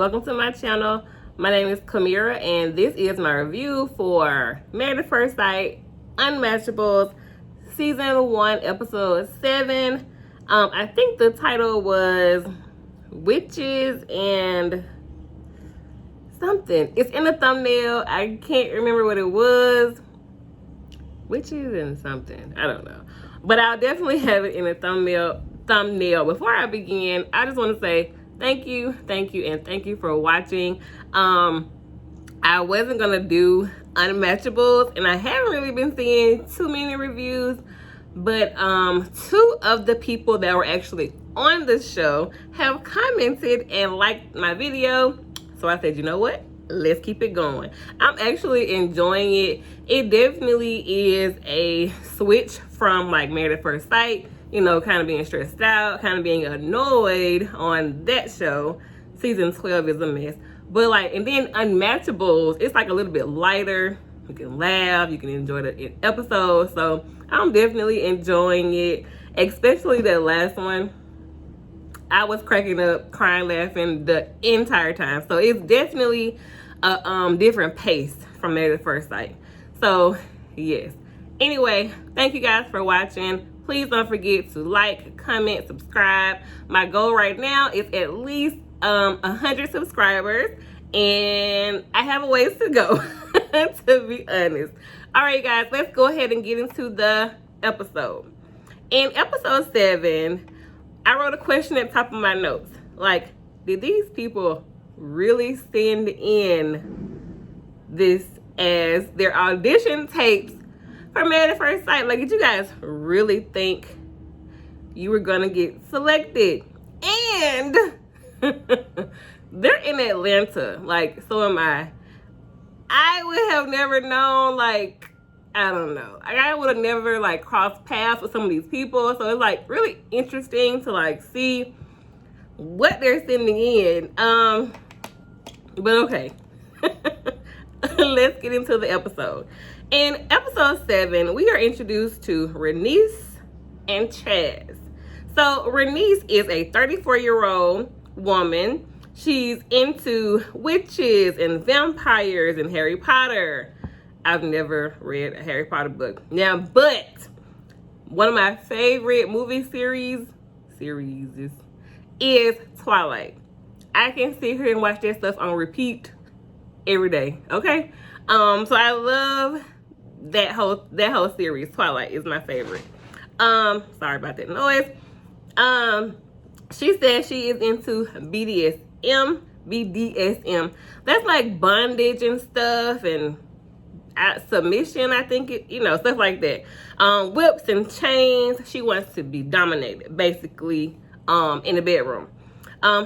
welcome to my channel. My name is Kamira and this is my review for Married at First Sight Unmatchables Season 1 Episode 7. I think the title was Witches and something. It's in the thumbnail. I can't remember what it was. Witches and something. I don't know. But I'll definitely have it in the thumbnail. Before I begin, I just want to say thank you, and thank you for watching. I wasn't gonna do Unmatchables, and I haven't really been seeing too many reviews, but two of the people that were actually on the show have commented and liked my video, so I said, you know what, let's keep it going. I'm actually enjoying it. It definitely is a switch from like Married at First Sight, you know, kind of being stressed out, kind of being annoyed on that show. Season 12 is a mess. But like, and then Unmatchables, it's like a little bit lighter. You can laugh, you can enjoy the episode. So I'm definitely enjoying it, especially that last one. I was cracking up, crying, laughing the entire time. So it's definitely a different pace from Married at First Sight. So yes. Anyway, thank you guys for watching. Please don't forget to like, comment, subscribe. My goal right now is at least 100 subscribers, and I have a ways to go, to be honest. All right, guys, let's go ahead and get into the episode. In episode 7, I wrote a question at the top of my notes. Like, did these people really send in this as their audition tapes for Married at First Sight? Like, did you guys really think you were gonna get selected? And they're in Atlanta, like, so am I. I would have never known, like, I don't know. I would have never, like, crossed paths with some of these people. So it's, like, really interesting to, like, see what they're sending in. But okay. Let's get into the episode. In episode 7, we are introduced to Renice and Chaz. So Renice is a 34-year-old woman. She's into witches and vampires and Harry Potter. I've never read a Harry Potter book. Now, but one of my favorite movie series is Twilight. I can sit here and watch that stuff on repeat every day, okay? So I love that whole series. Twilight is my favorite. Sorry about that noise. She says she is into BDSM. That's like bondage and stuff, and submission, I think, stuff like that. Whips and chains. She wants to be dominated, basically, in the bedroom.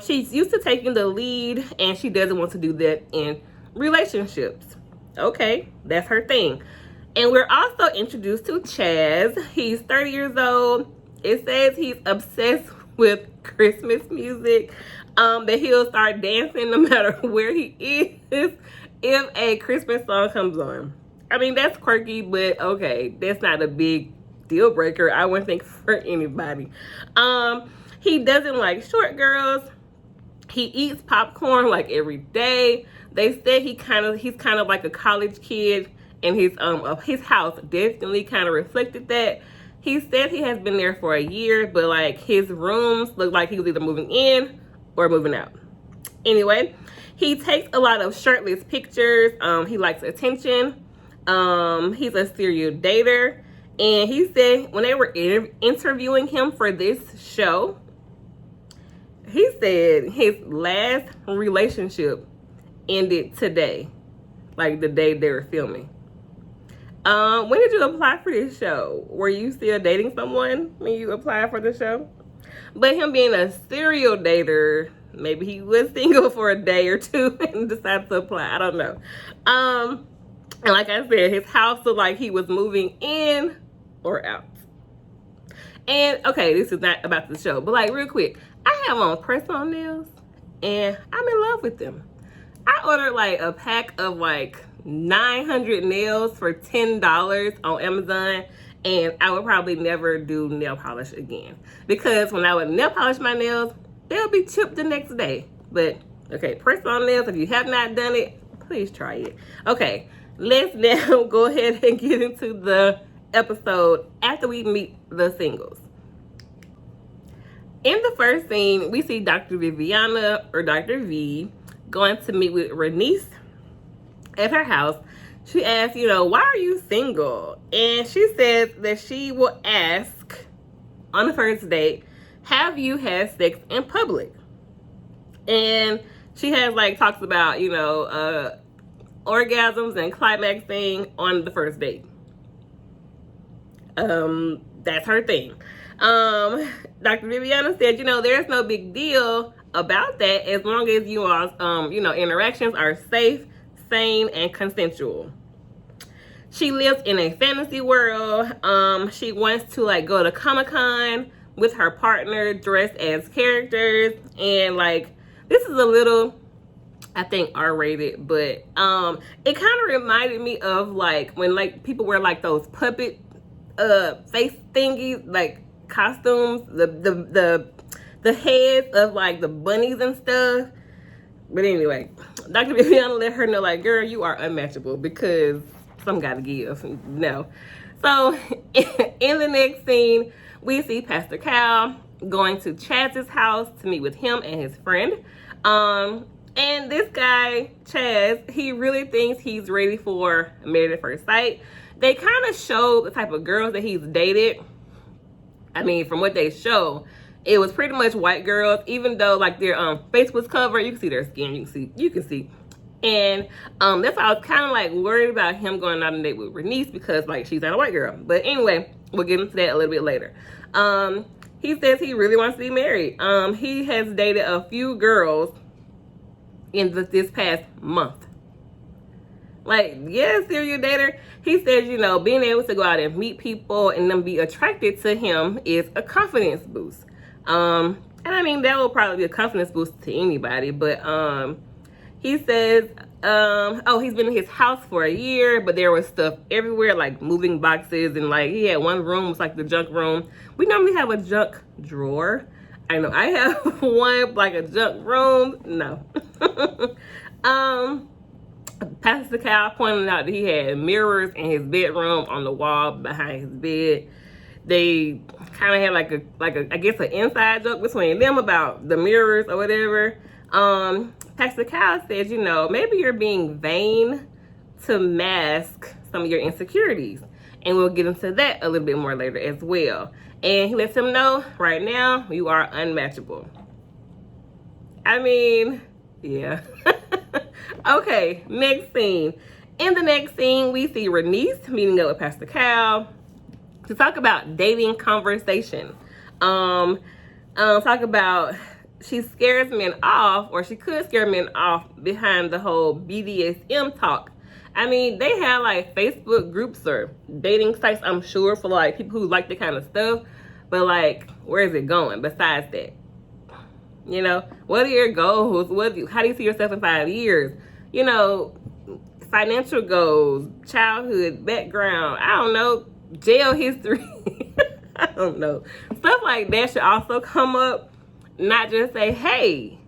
She's used to taking the lead, and she doesn't want to do that in relationships. Okay, that's her thing. And we're also introduced to Chaz. He's 30 years old. It says he's obsessed with Christmas music, that he'll start dancing no matter where he is if a Christmas song comes on. I mean, that's quirky, but okay, that's not a big deal breaker, I wouldn't think, for anybody. He doesn't like short girls. He eats popcorn like every day. They said he's kind of like a college kid, and his house definitely kind of reflected that. He said he has been there for a year, but like his rooms look like he was either moving in or moving out. Anyway, he takes a lot of shirtless pictures. He likes attention. He's a serial dater. And he said when they were interviewing him for this show, he said his last relationship ended today, like the day they were filming. When did you apply for this show? Were you still dating someone when you applied for the show? But him being a serial dater, maybe he was single for a day or two and decided to apply. I don't know. And like I said, his house looked like he was moving in or out. And okay, this is not about the show, but like real quick, I have on press-on nails and I'm in love with them. I ordered like a pack of like 900 nails for $10 on Amazon, and I would probably never do nail polish again, because when I would nail polish my nails, they'll be chipped the next day. But Okay, press on nails. If you have not done it, please try it. Okay, let's now go ahead and get into the episode after we meet the singles. In the first scene, we see Dr. Viviana, or Dr. V, going to meet with Renice at her house. She asks, why are you single? And she says that she will ask on the first date, have you had sex in public? And she has talks about, orgasms and climaxing on the first date. That's her thing. Dr. Viviana said, there's no big deal about that as long as you all, interactions are safe, sane, and consensual. She lives in a fantasy world. She wants to go to Comic-Con with her partner dressed as characters, and this is a little, I think, R-rated, but it kind of reminded me of when people wear those puppet face thingies, costumes, the heads of the bunnies and stuff. But anyway, Dr. Viviana let her know, girl, you are unmatchable because some gotta give. No. So in the next scene, we see Pastor Cal going to Chaz's house to meet with him and his friend. And this guy, Chaz, he really thinks he's ready for Married at First Sight. They kind of show the type of girls that he's dated. I mean, from what they show, it was pretty much white girls, even though their face was covered. You can see their skin. You can see. And that's why I was kind of worried about him going on a date with Renice, because she's not a white girl. But anyway, we'll get into that a little bit later. He says he really wants to be married. He has dated a few girls in this past month. Serial dater. He says, being able to go out and meet people and them be attracted to him is a confidence boost. And I mean, that will probably be a confidence boost to anybody, but he says, he's been in his house for a year, but there was stuff everywhere, moving boxes, and he had one room, was the junk room. We normally have a junk drawer. I know I have one, a junk room. No. Pastor Cal pointed out that he had mirrors in his bedroom on the wall behind his bed. They kind of had I guess an inside joke between them about the mirrors or whatever. Pastor Cal says, maybe you're being vain to mask some of your insecurities. And we'll get into that a little bit more later as well. And he lets him know, right now, you are unmatchable. I mean, yeah. Okay, next scene. In the next scene, we see Renice meeting up with Pastor Cal to talk about dating conversation. Talk about she scares men off, or she could scare men off behind the whole BDSM talk. I mean, they have Facebook groups or dating sites, I'm sure, for people who like that kind of stuff. But where is it going besides that? What are your goals? How do you see yourself in 5 years? Financial goals, childhood background, I don't know, jail history. I don't know. Stuff like that should also come up. Not just say, hey,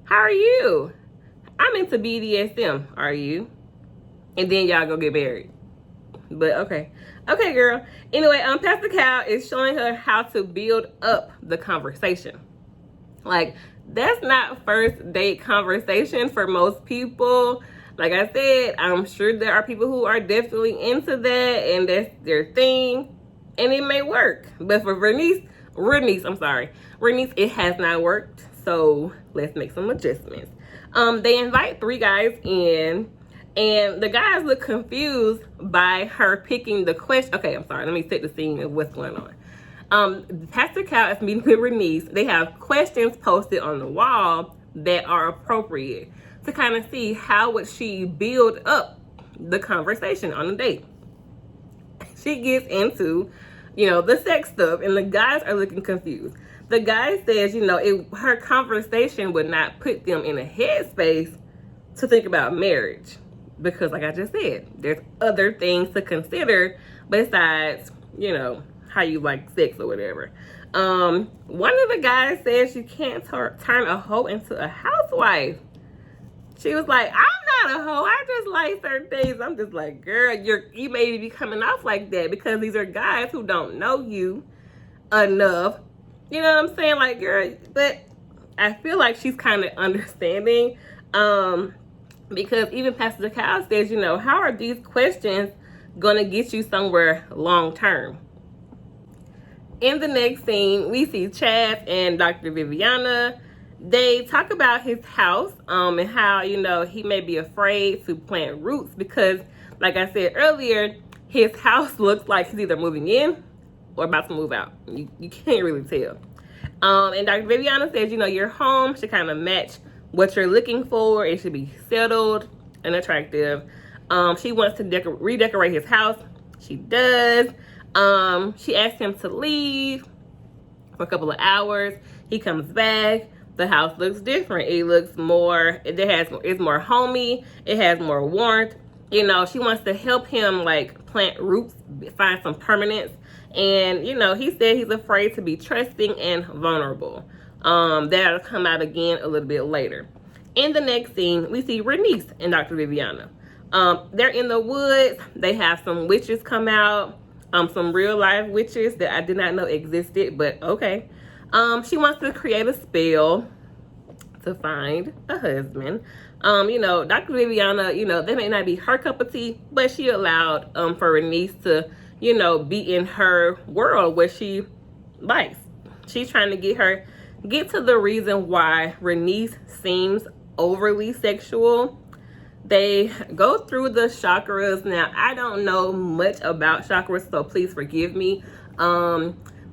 how are you? I'm into BDSM. Are you? And then y'all go get married. But okay. Okay, girl. Anyway, Pastor Cal is showing her how to build up the conversation. That's not first date conversation for most people. Like I said, I'm sure there are people who are definitely into that and that's their thing. And it may work. But for Renice, it has not worked. So let's make some adjustments. They invite 3 guys in, and the guys look confused by her picking the question. Okay, I'm sorry. Let me set the scene of what's going on. Pastor Cal is meeting with Renice. They have questions posted on the wall that are appropriate to kind of see how would she build up the conversation on the date. She gets into, the sex stuff, and the guys are looking confused. The guy says, her conversation would not put them in a headspace to think about marriage. Because like I just said, there's other things to consider besides, how you like sex or whatever. One of the guys says you can't turn a hoe into a housewife. She was like, I'm not a hoe. I just like certain things. I'm just like, girl, you may be coming off like that because these are guys who don't know you enough. You know what I'm saying? Like, girl, but I feel like she's kind of understanding. Because even Pastor Kyle says, you know, how are these questions going to get you somewhere long term? In the next scene, we see Chad and Dr. Viviana. They talk about his house and how, you know, he may be afraid to plant roots because, like I said earlier, his house looks like he's either moving in or about to move out. You can't really tell. And Dr. Viviana says, you know, your home should kind of match what you're looking for. It should be settled and attractive. She wants to redecorate his house. She does. She asked him to leave for a couple of hours. He comes back. The house looks different. It looks more, it's more homey. It has more warmth. You know, she wants to help him like plant roots, find some permanence. And, you know, he said he's afraid to be trusting and vulnerable. That'll come out again a little bit later. In the next scene, we see Renice and Dr. Viviana. They're in the woods. They have some witches come out. Some real life witches that I did not know existed, but okay. She wants to create a spell to find a husband. You know, Dr. Viviana, you know, that may not be her cup of tea, but she allowed for Renice to, you know, be in her world where she likes. She's trying to get to the reason why Renice seems overly sexual. They go through the chakras. Now, I don't know much about chakras, so please forgive me.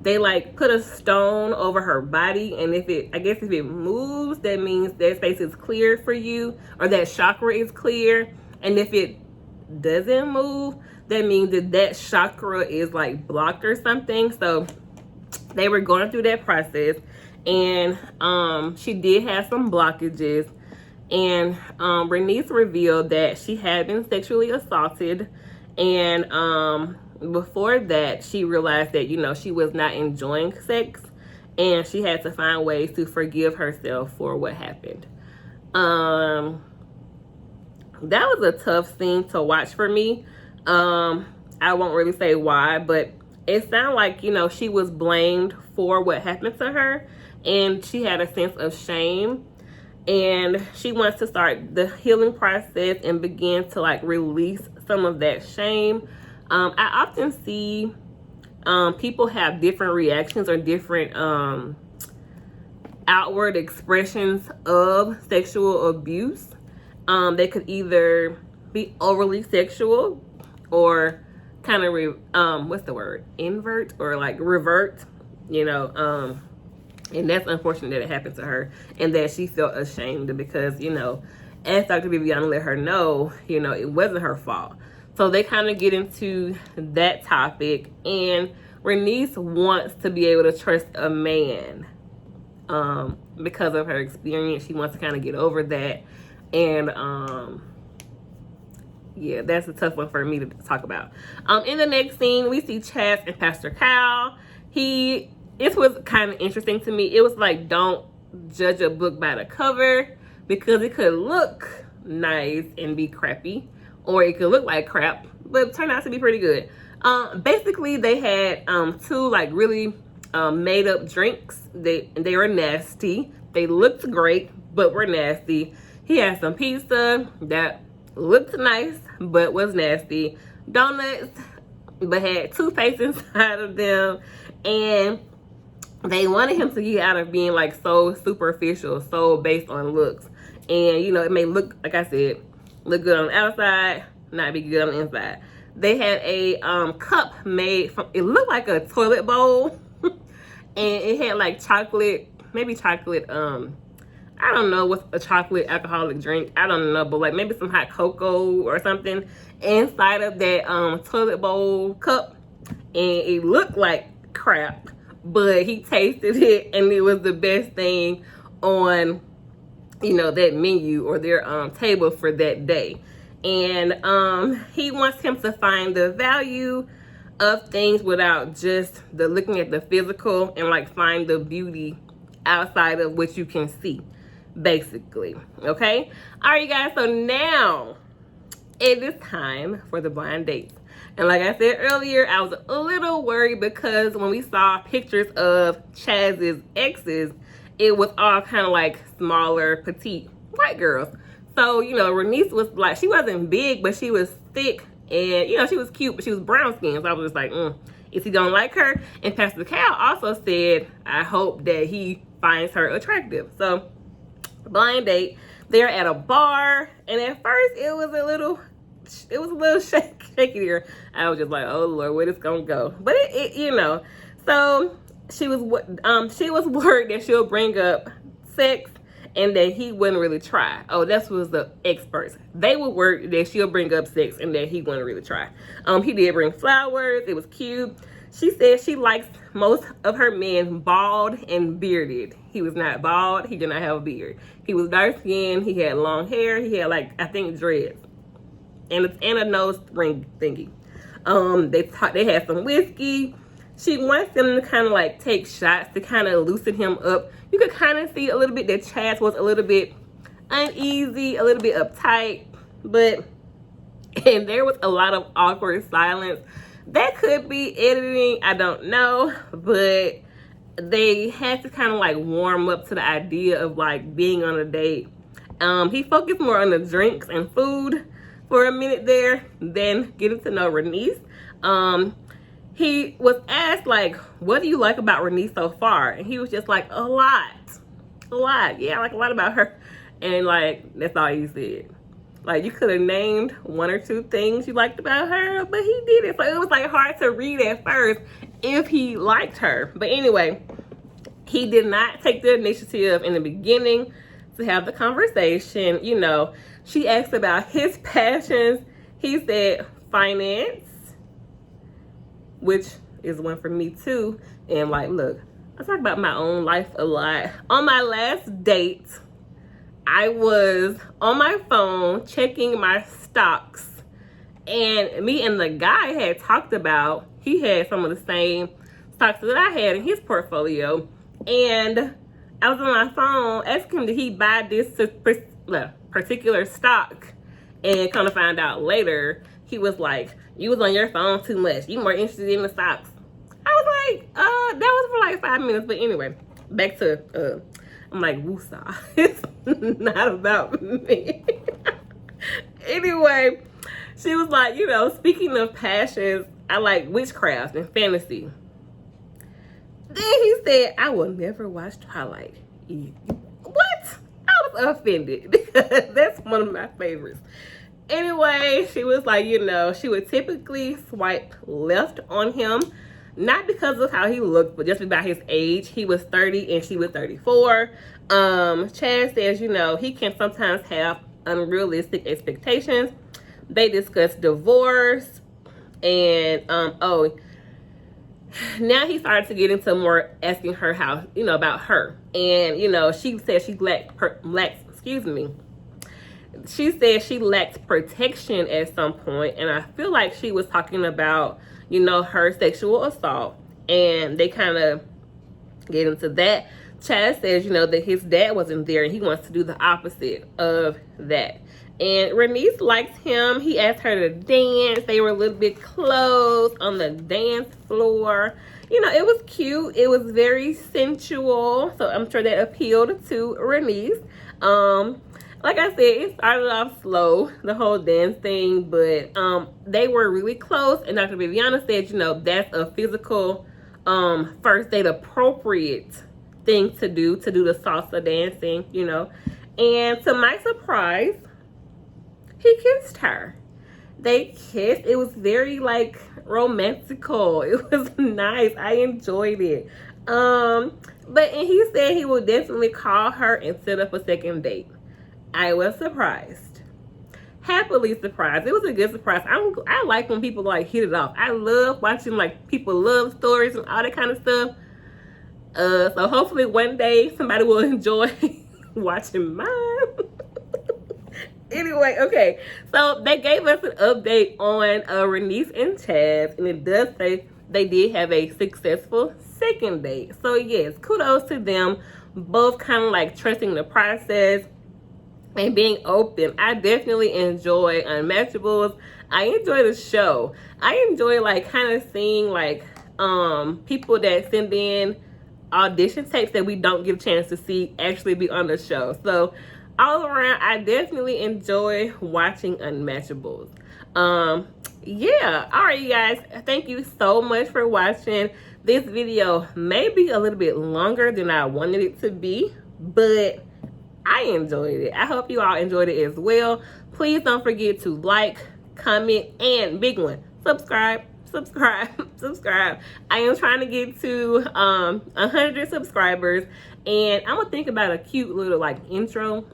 They like put a stone over her body, and if it moves, that means that space is clear for you, or that chakra is clear. And if it doesn't move, that means that chakra is like blocked or something. So they were going through that process, and she did have some blockages. And Renice revealed that she had been sexually assaulted, and before that, she realized that, you know, she was not enjoying sex, and she had to find ways to forgive herself for what happened. That was a tough scene to watch for me. I won't really say why, but it sounded like, you know, she was blamed for what happened to her, and she had a sense of shame. And she wants to start the healing process and begin to like release some of that shame. I often see people have different reactions or different outward expressions of sexual abuse. They could either be overly sexual or kind of invert or like revert, you know. And that's unfortunate that it happened to her and that she felt ashamed because, you know, as Dr. Viviana let her know, you know, it wasn't her fault. So they kind of get into that topic, and Renice wants to be able to trust a man because of her experience. She wants to kind of get over that. And yeah, that's a tough one for me to talk about. In the next scene, we see Chaz and Pastor Kyle. This was kind of interesting to me. It was like, don't judge a book by the cover, because it could look nice and be crappy, or it could look like crap, but turn out to be pretty good. Basically, they had two like really made up drinks. They were nasty. They looked great, but were nasty. He had some pizza that looked nice, but was nasty. Donuts, but had toothpaste inside of them. And they wanted him to get out of being like so superficial, so based on looks. And, you know, it may look, like I said, look good on the outside, not be good on the inside. They had a cup made from, it looked like a toilet bowl. And it had like chocolate, maybe chocolate, I don't know what's a chocolate alcoholic drink. I don't know, but like maybe some hot cocoa or something inside of that toilet bowl cup. And it looked like crap, but he tasted it and it was the best thing on, you know, that menu or their table for that day. And he wants him to find the value of things without just looking at the physical, and like find the beauty outside of what you can see. basically. Okay? All right, you guys. So now it is time for the blind dates. And like I said earlier, I was a little worried because when we saw pictures of Chaz's exes, it was all kind of like smaller, petite white girls. So, you know, Renice was like, she wasn't big, but she was thick. And, you know, she was cute, but she was brown skinned. So I was just like, is he gonna like her? And Pastor Cal also said, I hope that he finds her attractive. So, blind date. They're at a bar. And at first, it was a little shaky there. I was just like, oh Lord, where this gonna go? But it you know, so she was worried that she'll bring up sex and that he wouldn't really try. Oh, that was the experts. They were worried that she'll bring up sex and that he wouldn't really try. He did bring flowers. It was cute. She said she likes most of her men bald and bearded. He was not bald. He did not have a beard. He was dark skinned. He had long hair. He had, like, I think, dreads. And a nose ring thingy. They had some whiskey. She wants them to kind of like take shots to kind of loosen him up. You could kind of see a little bit that Chaz was a little bit uneasy, a little bit uptight, and there was a lot of awkward silence. That could be editing, I don't know, but they had to kind of like warm up to the idea of like being on a date. He focused more on the drinks and food for a minute there, then getting to know Renice. He was asked, like, what do you like about Renice so far? And he was just like, a lot. Yeah, I like a lot about her. And, like, that's all he said. Like, you could have named one or two things you liked about her, but he didn't. So it was, like, hard to read at first if he liked her. But anyway, he did not take the initiative in the beginning to have the conversation. You know, she asked about his passions. He said finance, which is one for me too. And like, look, I talk about my own life a lot. On my last date, I was on my phone checking my stocks. And me and the guy had talked about, he had some of the same stocks that I had in his portfolio. And I was on my phone asking him, did he buy this particular stock? And kind of find out later, he was like, you was on your phone too much. You more interested in the stocks. I was like, that was for like 5 minutes. But anyway, back to, I'm like, woosah. It's not about me. Anyway, she was like, you know, speaking of passions, I like witchcraft and fantasy. Then he said, I will never watch Twilight. What? I was offended because that's one of my favorites. Anyway, she was like, you know, she would typically swipe left on him, not because of how he looked, but just about his age. He was 30 and she was 34. Chad says, you know, he can sometimes have unrealistic expectations. They discussed divorce and, now he started to get into more asking her how, you know, about her. And, you know, she said she she said she lacked protection at some point, and I feel like she was talking about, you know, her sexual assault, and they kind of get into that. Chad says, you know, that his dad wasn't there and he wants to do the opposite of that. And Renice likes him. He asked her to dance. They were a little bit close on the dance floor. You know, it was cute. It was very sensual. So I'm sure that appealed to Renice. Like I said, it started off slow, the whole dance thing, but they were really close. And Dr. Viviana said, you know, that's a physical first date appropriate thing to do the salsa dancing, you know. And to my surprise, he kissed her. They kissed. It was very like romantical. It was nice. I enjoyed it. But he said he will definitely call her and set up a second date. I was surprised. Happily surprised. It was a good surprise. I like when people like hit it off. I love watching like people love stories and all that kind of stuff. So hopefully one day somebody will enjoy watching mine. Anyway, okay. So they gave us an update on Renice and Chaz, and it does say they did have a successful second date. So yes, kudos to them. both kind of like trusting the process and being open. I definitely enjoy Unmatchables. I enjoy the show. I enjoy like kind of seeing like people that send in audition tapes that we don't get a chance to see actually be on the show. So all around, I definitely enjoy watching Unmatchables. Yeah, all right, you guys, thank you so much for watching. This video may be a little bit longer than I wanted it to be, but I enjoyed it. I hope you all enjoyed it as well. Please don't forget to like, comment, and big one, subscribe. Subscribe. I am trying to get to 100 subscribers, and I'm gonna think about a cute little like intro,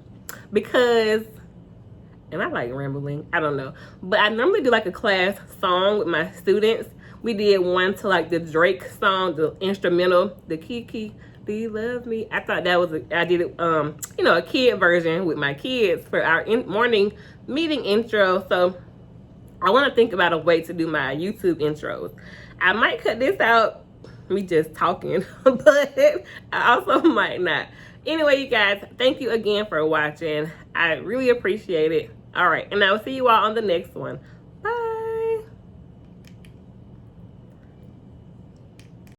because, and I like rambling, I don't know, but I normally do like a class song with my students. We did one to like the Drake song, the instrumental, the Kiki, do you love me? I thought that was I did it you know, a kid version with my kids for our morning meeting intro. So I want to think about a way to do my YouTube intros. I might cut this out, me just talking, but I also might not. Anyway, you guys, thank you again for watching. I really appreciate it. All right, and I will see you all on the next one.